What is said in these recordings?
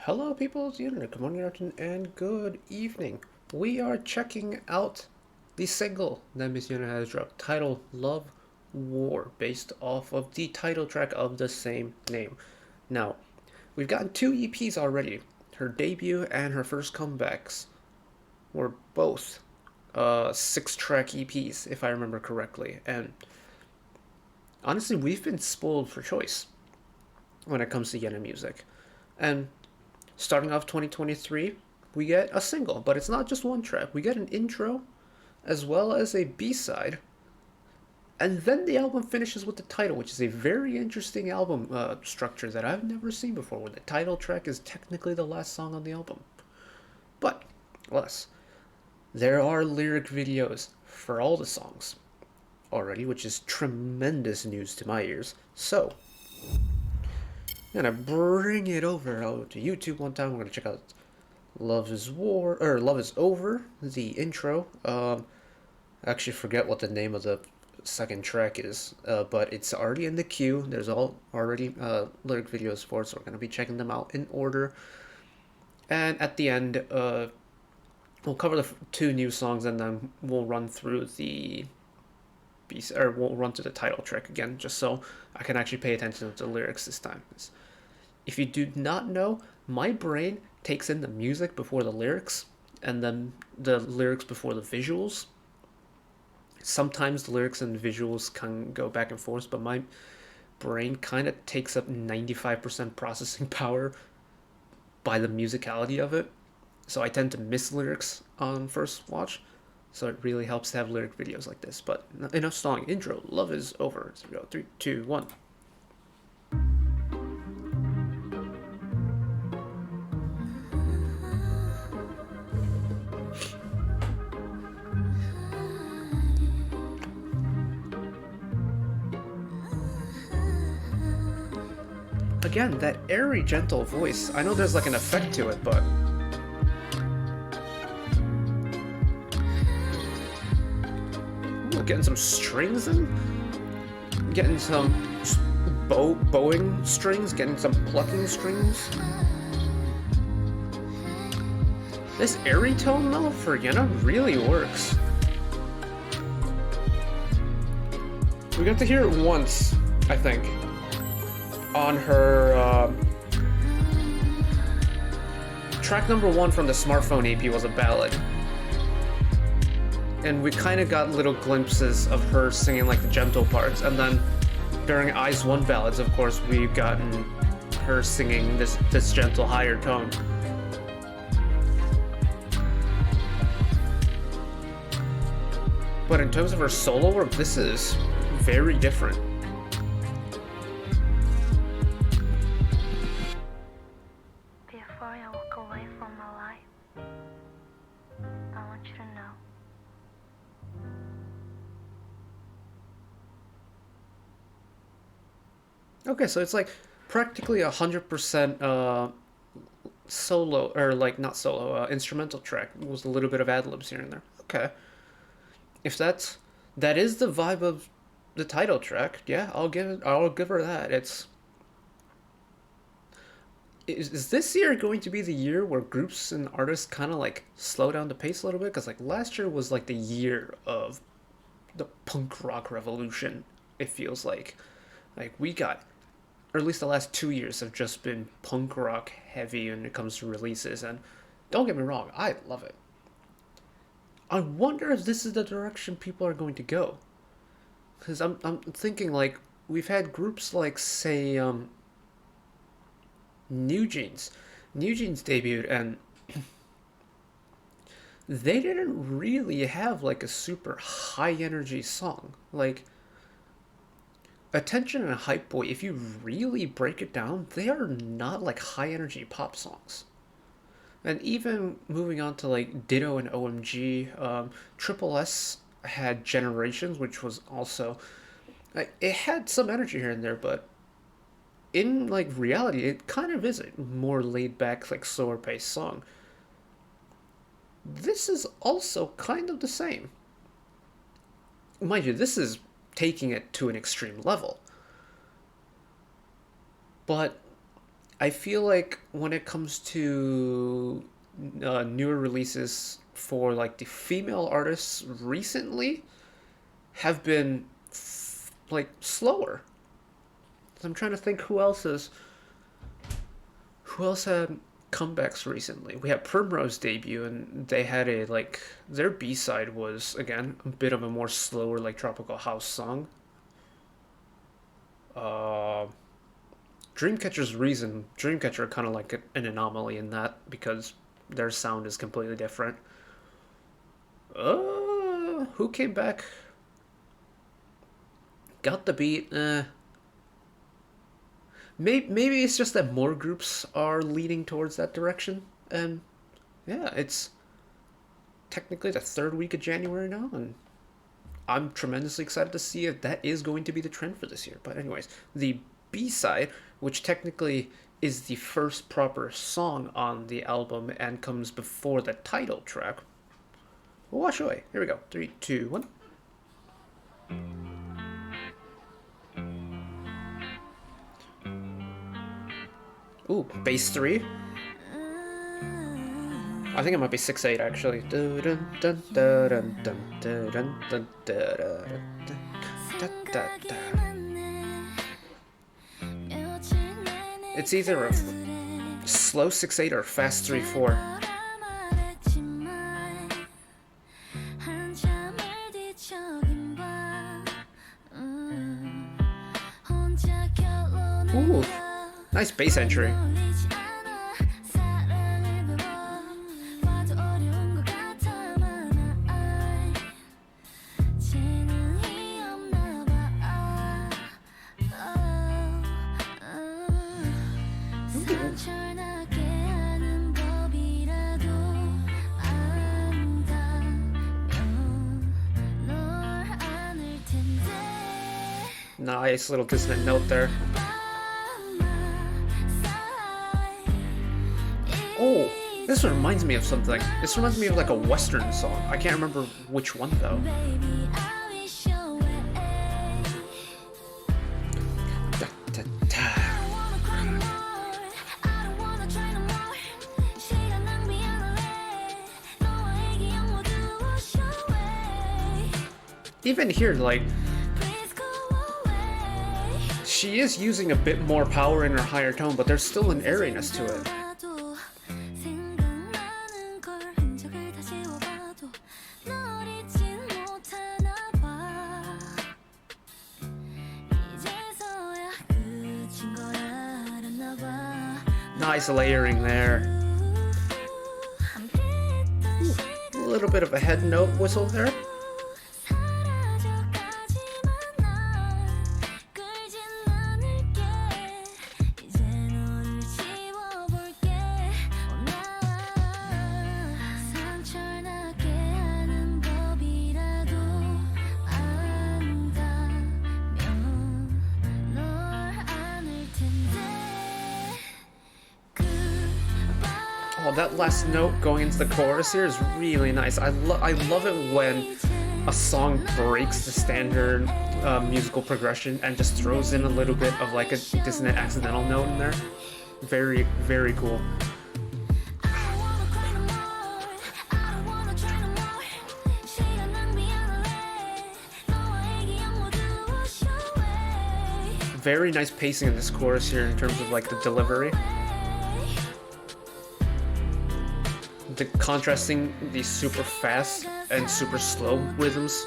Hello, people. It's Yena. Good morning, afternoon, and good evening. We are checking out the single that Miss Yena has dropped, titled "Love War," based off of the title track of the same name. Now, we've gotten two EPs already. Her debut and her first comebacks were both six-track EPs, if I remember correctly. And honestly, we've been spoiled for choice when it comes to Yena music. And starting off 2023, we get a single, but it's not just one track. We get an intro as well as a B-side, and then the album finishes with the title, which is a very interesting album structure that I've never seen before, where the title track is technically the last song on the album. But, less. There are lyric videos for all the songs already, which is tremendous news to my ears. So, I'm gonna bring it over to YouTube one time. We're gonna check out Love is War, or Love is Over, the intro. I actually forget what the name of the second track is, but it's already in the queue. There's already lyric videos for it, so we're going to be checking them out in order. And at the end, we'll cover the two new songs, and then we'll run through the we'll run through the title track again, just so I can actually pay attention to the lyrics this time. If you do not know, my brain takes in the music before the lyrics, and then the lyrics before the visuals. Sometimes the lyrics and visuals can go back and forth, but my brain kind of takes up 95% processing power by the musicality of it. So I tend to miss lyrics on first watch. So it really helps to have lyric videos like this. But enough stalling. Intro. Love is over. So we go. 3, 2, 1. Again, that airy, gentle voice. I know there's like an effect to it, but ooh, getting some strings in, getting some bowing strings, getting some plucking strings. This airy tone though for Yena really works. We got to hear it once, I think, on her track number 1 from the Smartphone EP was a ballad. And we kind of got little glimpses of her singing like the gentle parts. And then during Eyes One ballads, of course, we've gotten her singing this gentle higher tone. But in terms of her solo work, this is very different. Before I walk away from my life, I want you to know. Okay, so it's like practically 100% solo, or like not solo, instrumental track. It was a little bit of ad libs here and there. Okay, if that is the vibe of the title track, yeah, I'll give her that. Is this year going to be the year where groups and artists kind of like slow down the pace a little bit? Because like last year was like the year of the punk rock revolution. It feels like we got, or at least the last 2 years have just been punk rock heavy when it comes to releases. And don't get me wrong, I love it. I wonder if this is the direction people are going to go. Because I'm thinking like we've had groups like say New Jeans. New Jeans debuted and they didn't really have like a super high energy song. Like Attention and Hype Boy, if you really break it down, they are not like high energy pop songs. And even moving on to like Ditto and OMG, Triple S had Generations, which was also like, it had some energy here and there, but in like reality, it kind of is a more laid back, like slower paced song. This is also kind of the same. Mind you, this is taking it to an extreme level. But I feel like when it comes to newer releases for like the female artists recently have been like slower. I'm trying to think who else had comebacks recently. We had Primrose debut, and they had a like their B side was again a bit of a more slower like tropical house song. Uh, Dreamcatcher kind of like an anomaly in that because their sound is completely different. Who came back? Got the beat. Maybe it's just that more groups are leading towards that direction. And yeah, it's technically the third week of January now, and I'm tremendously excited to see if that is going to be the trend for this year. But anyways, the B side, which technically is the first proper song on the album and comes before the title track. We'll wash away. Here we go. 3, 2, 1. Ooh, bass 3. I think it might be 6/8 actually. It's either a slow 6/8 or fast 3/4. Ooh, nice bass entry. Nice little dissonant note there. Oh, this reminds me of something. This reminds me of like a Western song. I can't remember which one though. Even here, like, she is using a bit more power in her higher tone, but there's still an airiness to it. Nice layering there. Ooh, a little bit of a head note whistle there. Oh, that last note going into the chorus here is really nice. I love it when a song breaks the standard musical progression and just throws in a little bit of like a dissonant accidental note in there. Very, very cool. Very nice pacing in this chorus here in terms of like the delivery. The contrasting the super fast and super slow rhythms.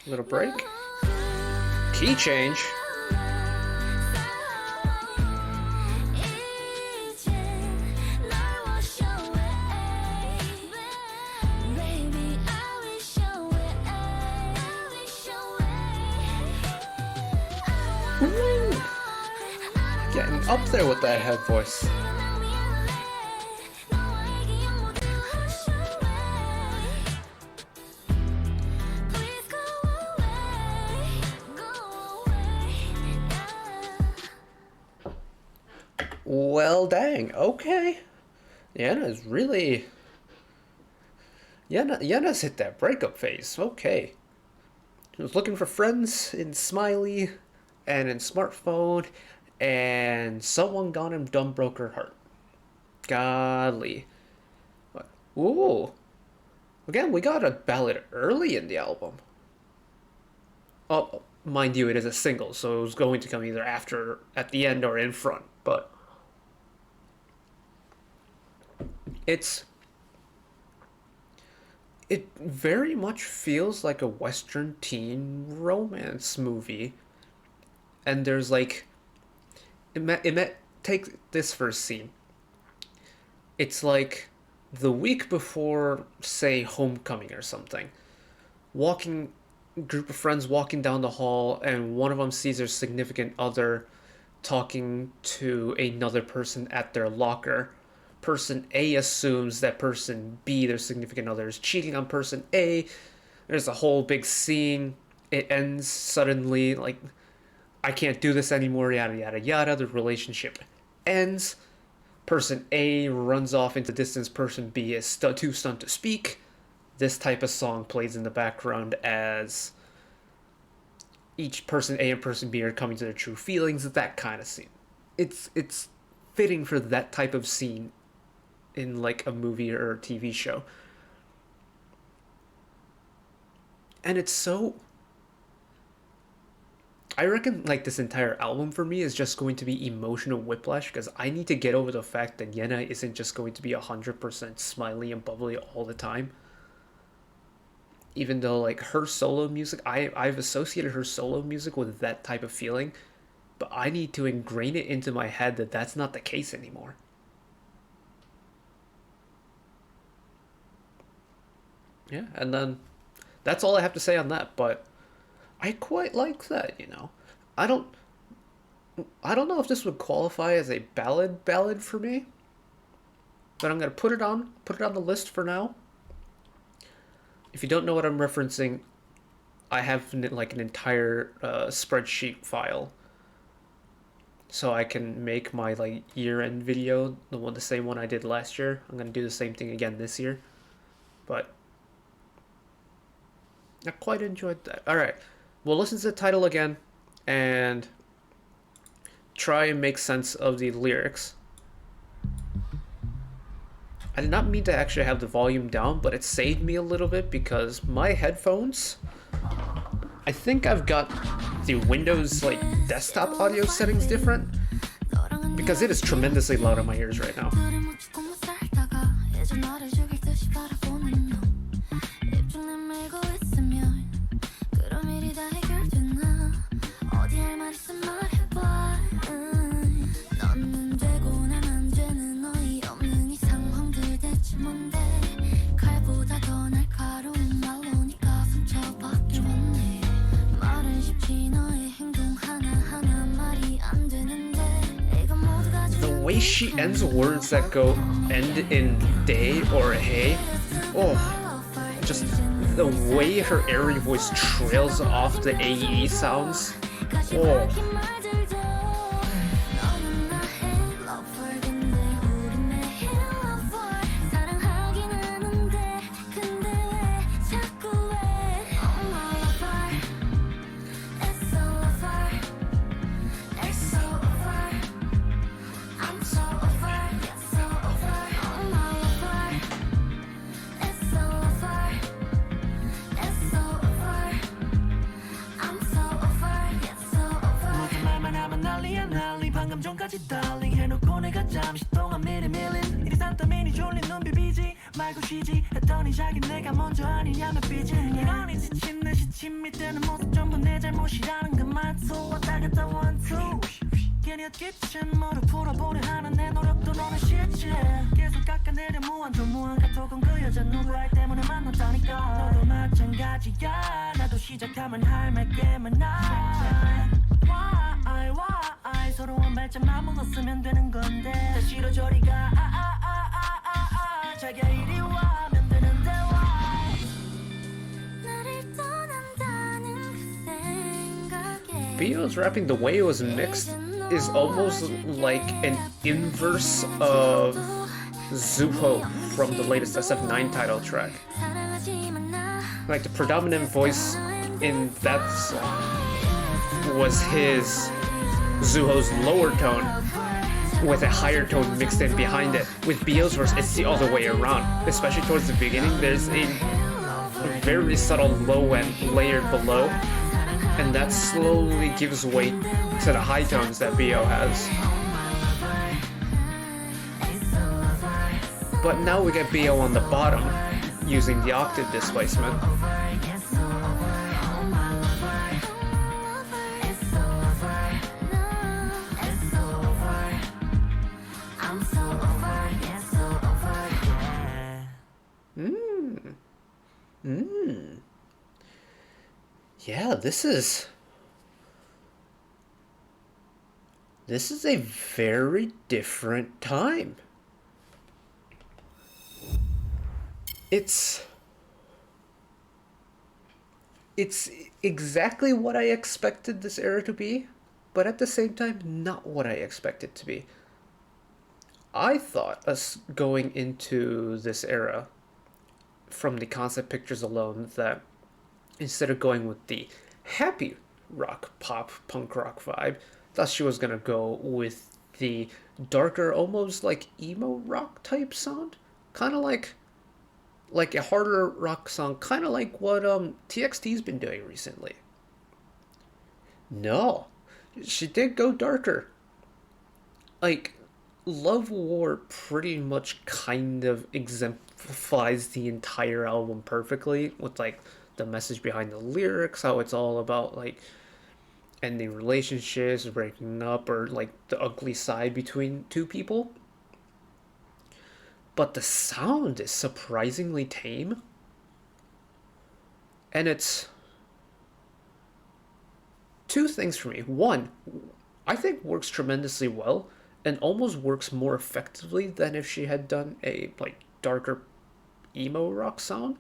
Little break. Key change. Getting up there with that head voice. Well, dang. Okay. Yena is really Yena's hit that breakup phase. Okay. He was looking for friends in Smiley and in smartphone, and someone got him dumb broke her heart. Godly. Ooh. Again, we got a ballad early in the album. Oh, mind you, it is a single, so it was going to come either after, at the end, or in front. But it's it very much feels like a Western teen romance movie. And there's like, take this first scene. It's like the week before, say, homecoming or something. Walking, group of friends walking down the hall, and one of them sees their significant other talking to another person at their locker. Person A assumes that person B, their significant other, is cheating on person A. There's a whole big scene. It ends suddenly, like, I can't do this anymore, yada yada yada. The relationship ends. Person A runs off into distance. Person B is too stunned to speak. This type of song plays in the background as each person A and person B are coming to their true feelings. That kind of scene. It's fitting for that type of scene in like a movie or a TV show. And it's so, I reckon like this entire album for me is just going to be emotional whiplash, because I need to get over the fact that Yena isn't just going to be 100% smiley and bubbly all the time. Even though like her solo music, I've associated her solo music with that type of feeling, but I need to ingrain it into my head that that's not the case anymore. Yeah, and then that's all I have to say on that, but I quite like that, you know. I don't I don't know if this would qualify as a ballad for me, but I'm going to put it on the list for now. If you don't know what I'm referencing, I have like an entire spreadsheet file, so I can make my like year-end video, the same one I did last year. I'm gonna do the same thing again this year, but I quite enjoyed that. All right, we'll listen to the title again and try and make sense of the lyrics. I did not mean to actually have the volume down, but it saved me a little bit because my headphones, I think I've got the Windows like desktop audio settings different, because it is tremendously loud in my ears right now. The way she ends words that end in day or hey, oh, just the way her airy voice trails off the AE sounds, oh. Bio's rapping, the way it was mixed is almost like an inverse of Zuho from the latest SF9 title track. Like the predominant voice in that song was his Zuho's lower tone with a higher tone mixed in behind it. With Bio's verse, it's the other way around. Especially towards the beginning, there's a very subtle low end layered below, and that slowly gives way to the high tones that Bio has. But now we get Bio on the bottom, using the octave displacement. Yeah, this is a very different time. It's exactly what I expected this era to be, but at the same time, not what I expected to be. I thought us going into this era, from the concept pictures alone, that instead of going with the happy rock, pop, punk rock vibe, thought she was gonna go with the darker, almost like emo rock type sound, kind of like a harder rock song, kind of like what TXT's been doing recently. No, she did go darker. Like, Love War pretty much kind of exemplifies the entire album perfectly, with like the message behind the lyrics, how it's all about like ending relationships, breaking up, or like the ugly side between two people. But the sound is surprisingly tame. And it's two things for me. One, I think works tremendously well and almost works more effectively than if she had done a like darker emo rock sound,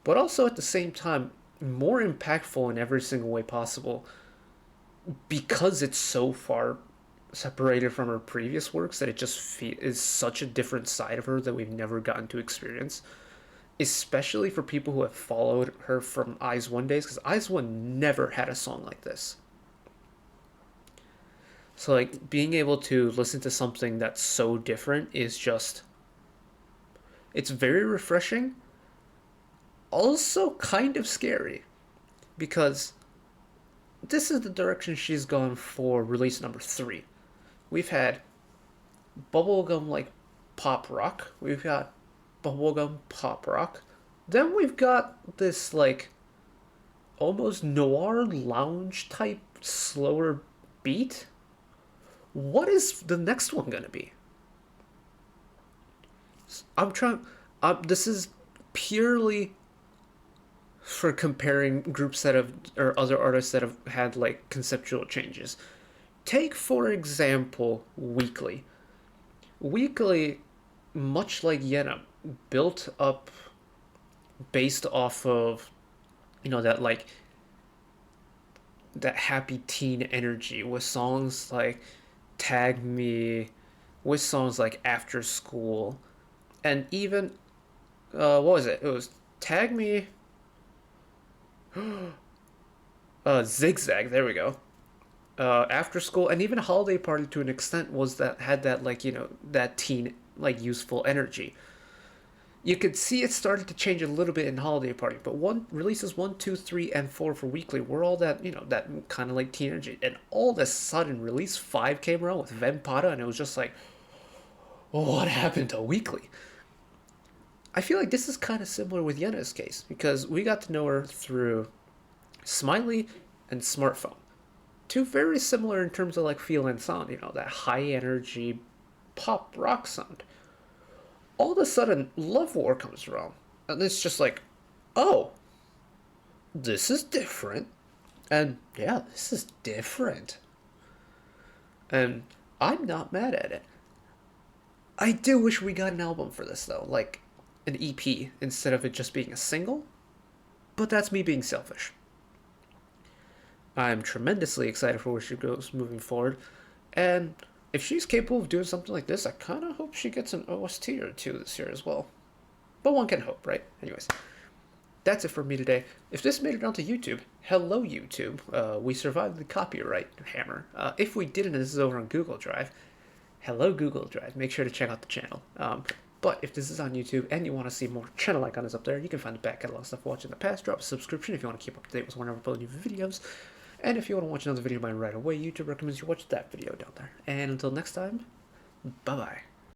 but also at the same time more impactful in every single way possible because it's so far separated from her previous works that it just is such a different side of her that we've never gotten to experience, especially for people who have followed her from Eyes One days, because Eyes One never had a song like this. So like being able to listen to something that's so different is just, it's very refreshing, also kind of scary, because this is the direction she's gone for release number 3. We've had bubblegum like pop rock, we've got bubblegum pop rock, then we've got this like almost noir lounge type slower beat. What is the next one gonna be? I'm trying. This is purely for comparing groups that have, or other artists that have had like conceptual changes. Take for example Weekly. Weekly, much like Yena, built up based off of, you know, that like that happy teen energy with songs like Tag Me, with songs like After School, and even what was it? It was Tag Me, Zigzag. There we go. After School, and even Holiday Party to an extent was that had that like, you know, that teen like useful energy. You could see it started to change a little bit in Holiday Party, but one releases 1, 2, 3, and 4 for Weekly were all that, you know, that kind of like teen energy, and all of a sudden release 5 came around with Vampata, and it was just like, oh, what happened to Weekly? I feel like this is kind of similar with Yena's case, because we got to know her through Smiley and Smartphone. Two very similar in terms of like feel and sound, you know, that high energy pop rock sound. All of a sudden, Love War comes around, and it's just like, oh, this is different. And yeah, this is different. And I'm not mad at it. I do wish we got an album for this, though, like an EP instead of it just being a single. But that's me being selfish. I'm tremendously excited for where she goes moving forward. And if she's capable of doing something like this, I kind of hope she gets an OST or two this year as well. But one can hope, right? Anyways, that's it for me today. If this made it onto YouTube, hello YouTube. We survived the copyright hammer. If we didn't, this is over on Google Drive. Hello Google Drive. Make sure to check out the channel. But if this is on YouTube and you want to see more channel icons up there, you can find the back catalog stuff watching the past. Drop a subscription if you want to keep up to date with whenever I upload new videos. And if you want to watch another video of mine right away, YouTube recommends you watch that video down there. And until next time, bye bye.